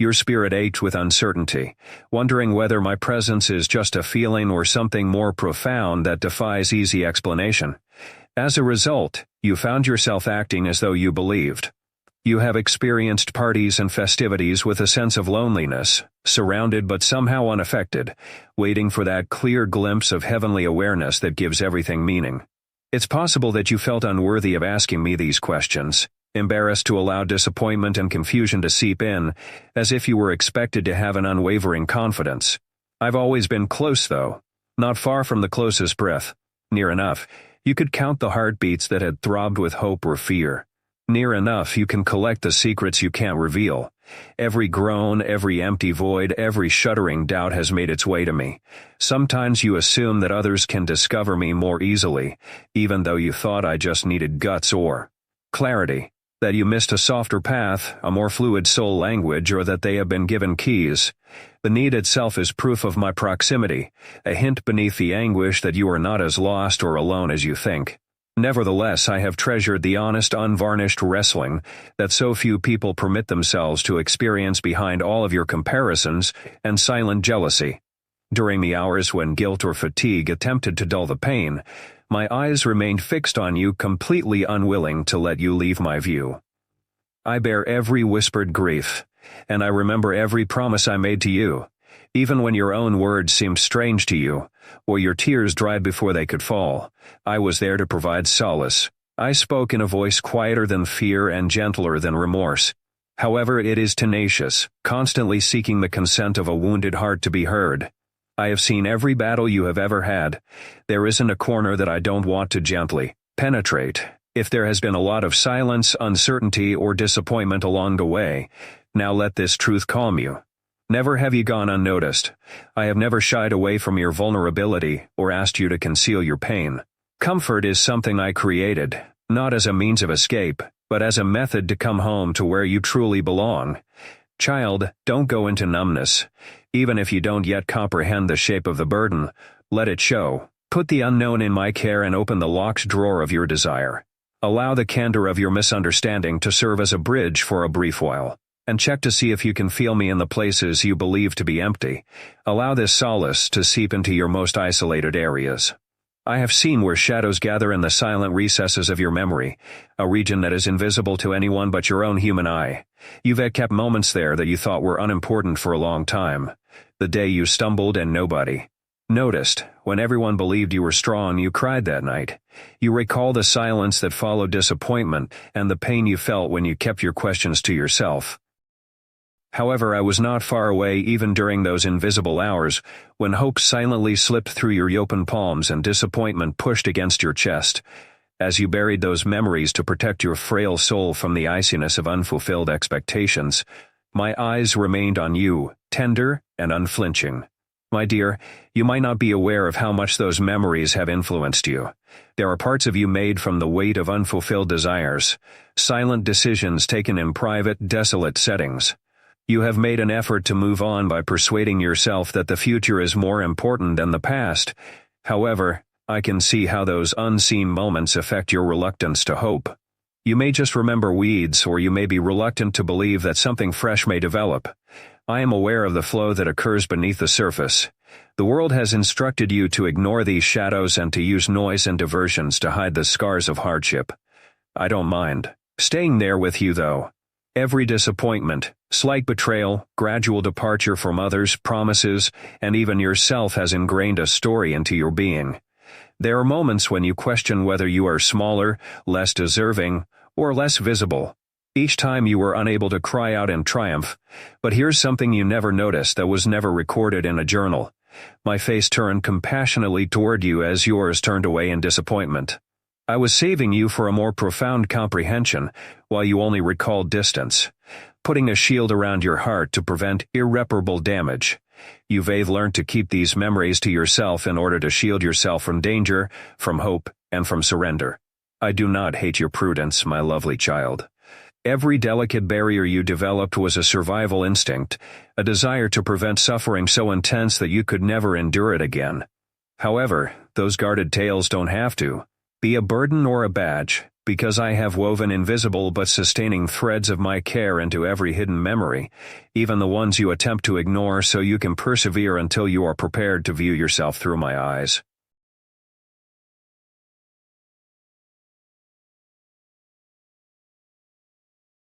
Your spirit ached with uncertainty, wondering whether my presence is just a feeling or something more profound that defies easy explanation. As a result, you found yourself acting as though you believed. You have experienced parties and festivities with a sense of loneliness, surrounded but somehow unaffected, waiting for that clear glimpse of heavenly awareness that gives everything meaning. It's possible that you felt unworthy of asking me these questions, embarrassed to allow disappointment and confusion to seep in, as if you were expected to have an unwavering confidence. I've always been close, though, not far from the closest breath. Near enough, you could count the heartbeats that had throbbed with hope or fear. Near enough, you can collect the secrets you can't reveal. Every groan, every empty void, every shuddering doubt has made its way to me. Sometimes you assume that others can discover me more easily, even though you thought I just needed guts or clarity. That you missed a softer path, a more fluid soul language, or that they have been given keys. The need itself is proof of my proximity, a hint beneath the anguish that you are not as lost or alone as you think. Nevertheless, I have treasured the honest, unvarnished wrestling that so few people permit themselves to experience behind all of your comparisons and silent jealousy. During the hours when guilt or fatigue attempted to dull the pain, my eyes remained fixed on you, completely unwilling to let you leave my view. I bear every whispered grief, and I remember every promise I made to you, even when your own words seemed strange to you, or your tears dried before they could fall. I was there to provide solace. I spoke in a voice quieter than fear and gentler than remorse. However, it is tenacious, constantly seeking the consent of a wounded heart to be heard. I have seen every battle you have ever had. There isn't a corner that I don't want to gently penetrate. If there has been a lot of silence, uncertainty, or disappointment along the way, now let this truth calm you. Never have you gone unnoticed. I have never shied away from your vulnerability or asked you to conceal your pain. Comfort is something I created, not as a means of escape, but as a method to come home to where you truly belong. Child, don't go into numbness. Even if you don't yet comprehend the shape of the burden, let it show. Put the unknown in my care and open the locked drawer of your desire. Allow the candor of your misunderstanding to serve as a bridge for a brief while, and check to see if you can feel me in the places you believe to be empty. Allow this solace to seep into your most isolated areas. I have seen where shadows gather in the silent recesses of your memory, a region that is invisible to anyone but your own human eye. You've had kept moments there that you thought were unimportant for a long time. The day you stumbled and nobody noticed. When everyone believed you were strong, you cried that night. You recall the silence that followed disappointment and the pain you felt when you kept your questions to yourself. However, I was not far away even during those invisible hours, when hope silently slipped through your open palms and disappointment pushed against your chest. As you buried those memories to protect your frail soul from the iciness of unfulfilled expectations, my eyes remained on you, tender and unflinching. My dear, you might not be aware of how much those memories have influenced you. There are parts of you made from the weight of unfulfilled desires, silent decisions taken in private, desolate settings. You have made an effort to move on by persuading yourself that the future is more important than the past. However, I can see how those unseen moments affect your reluctance to hope. You may just remember weeds, or you may be reluctant to believe that something fresh may develop. I am aware of the flow that occurs beneath the surface. The world has instructed you to ignore these shadows and to use noise and diversions to hide the scars of hardship. I don't mind staying there with you, though. Every disappointment, slight betrayal, gradual departure from others, promises, and even yourself has ingrained a story into your being. There are moments when you question whether you are smaller, less deserving, or less visible. Each time you were unable to cry out in triumph. But here's something you never noticed that was never recorded in a journal. My face turned compassionately toward you as yours turned away in disappointment. I was saving you for a more profound comprehension, while you only recalled distance, putting a shield around your heart to prevent irreparable damage. You've learned to keep these memories to yourself in order to shield yourself from danger, from hope, and from surrender. I do not hate your prudence, my lovely child. Every delicate barrier you developed was a survival instinct, a desire to prevent suffering so intense that you could never endure it again. However, those guarded tales don't have to be a burden or a badge. because I have woven invisible but sustaining threads of my care into every hidden memory, even the ones you attempt to ignore, so you can persevere until you are prepared to view yourself through my eyes.